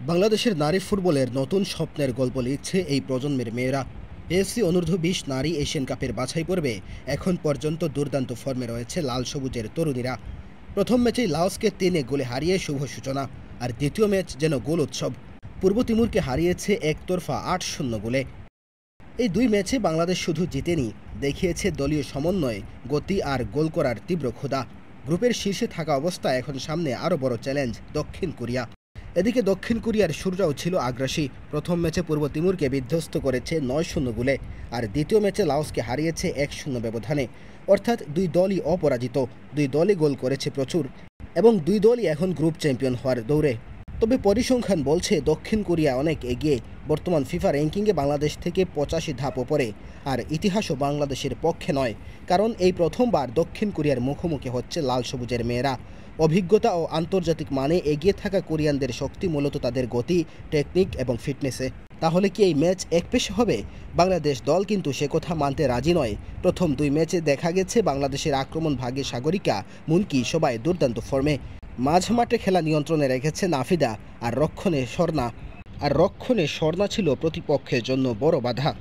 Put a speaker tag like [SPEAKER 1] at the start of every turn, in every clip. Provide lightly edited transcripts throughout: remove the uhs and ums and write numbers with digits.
[SPEAKER 1] বাংলাদেশের নারী ফুটবলের নতুন স্বপ্নের গল্প লিখছে এই প্রজন্মের মেয়েরা। এএফসি অনূর্ধ্ব-20 নারী এশিয়ান কাপের বাছাই পর্বে এখন পর্যন্ত দুর্দান্ত ফর্মে রয়েছে লাল সবুজের তরুণীরা। প্রথম ম্যাচেই লাওসকে 3 গোলে হারিয়ে শুভ সূচনা, আর দ্বিতীয় ম্যাচ যেন গোল উৎসব। পূর্ব তিমুরকে হারিয়েছে একতরফা 8-0 গোলে। এই দুই ম্যাচে বাংলাদেশ শুধু জিতেনি, দেখিয়েছে দলীয় সমন্বয়, গতি আর গোল করার তীব্র ক্ষুধা। গ্রুপের শীর্ষে থাকা অবস্থায় এখন সামনে আরও বড় চ্যালেঞ্জ দক্ষিণ কোরিয়া। এদিকে দক্ষিণ কোরিয়ার শুরুটাও ছিল আগ্রাসী। প্রথম ম্যাচে পূর্ব তিমুরকে বিধ্বস্ত করেছে 9-0 গোলে, আর দ্বিতীয় ম্যাচে লাওসকে হারিয়েছে 1-0 ব্যবধানে। অর্থাৎ দুই দলই অপরাজিত, দুই দলই গোল করেছে প্রচুর, এবং দুই দলই এখন গ্রুপ চ্যাম্পিয়ন হওয়ার দৌড়ে। তবে পরিসংখ্যান বলছে দক্ষিণ কোরিয়া অনেক এগিয়ে। বর্তমান ফিফা র্যাঙ্কিংয়ে বাংলাদেশ থেকে 85 ধাপ ওপরে, আর ইতিহাসও বাংলাদেশের পক্ষে নয়, কারণ এই প্রথমবার দক্ষিণ কোরিয়ার মুখোমুখি হচ্ছে লাল সবুজের মেয়েরা। অভিজ্ঞতা ও আন্তর্জাতিক মানে এগিয়ে থাকা কোরিয়ানদের শক্তি মূলত তাদের গতি, টেকনিক এবং ফিটনেসে। তাহলে কি এই ম্যাচ একপেশে হবে? বাংলাদেশ দল কিন্তু সে কথা মানতে রাজি নয়। প্রথম দুই ম্যাচে দেখা গেছে বাংলাদেশের আক্রমণ ভাগে সাগরিকা, মুনকি সবাই দুর্দান্ত ফর্মে। মাঝমাঠে খেলা নিয়ন্ত্রণে রেখেছে নাফিদা, আর রক্ষণে স্বর্ণা ছিল প্রতিপক্ষের জন্য বড় বাধা।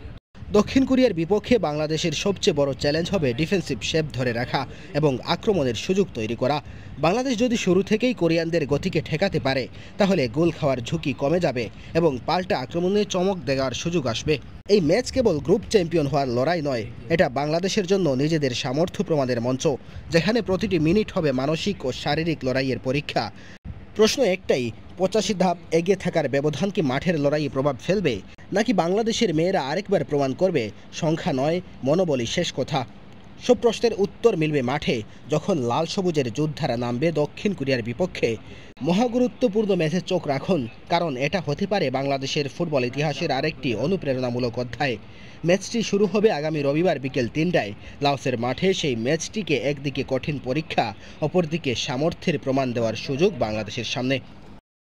[SPEAKER 1] দক্ষিণ কোরিয়ার বিপক্ষে বাংলাদেশের সবচেয়ে বড় চ্যালেঞ্জ হবে ডিফেন্সিভ শেপ ধরে রাখা এবং আক্রমণের সুযোগ তৈরি করা। বাংলাদেশ যদি শুরু থেকেই কোরিয়ানদের গতিকে ঠেকাতে পারে, তাহলে গোল খাওয়ার ঝুঁকি কমে যাবে এবং পাল্টা আক্রমণে চমক দেওয়ার সুযোগ আসবে। এই ম্যাচ কেবল গ্রুপ চ্যাম্পিয়ন হওয়ার লড়াই নয়, এটা বাংলাদেশের জন্য নিজেদের সামর্থ্য প্রমাণের মঞ্চ, যেখানে প্রতিটি মিনিট হবে মানসিক ও শারীরিক লড়াইয়ের পরীক্ষা। প্রশ্ন একটাই, 85 ধাপ এগিয়ে থাকার ব্যবধান কি মাঠের লড়াইয়ে প্রভাব ফেলবে, নাকি বাংলাদেশের মেয়েরা আরেকবার প্রমাণ করবে সংখ্যা নয়, মনোবলই শেষ কথা? সব প্রশ্নের উত্তর মিলবে মাঠে, যখন লাল সবুজের যোদ্ধারা নামবে দক্ষিণ কোরিয়ার বিপক্ষে। মহাগুরুত্বপূর্ণ ম্যাচে চোখ রাখুন, কারণ এটা হতে পারে বাংলাদেশের ফুটবল ইতিহাসের আরেকটি অনুপ্রেরণামূলক অধ্যায়। ম্যাচটি শুরু হবে আগামী রবিবার বিকেল 3টায় লাওসের মাঠে। সেই ম্যাচটিকে একদিকে কঠিন পরীক্ষা, অপরদিকে সামর্থ্যের প্রমাণ দেওয়ার সুযোগ বাংলাদেশের সামনে।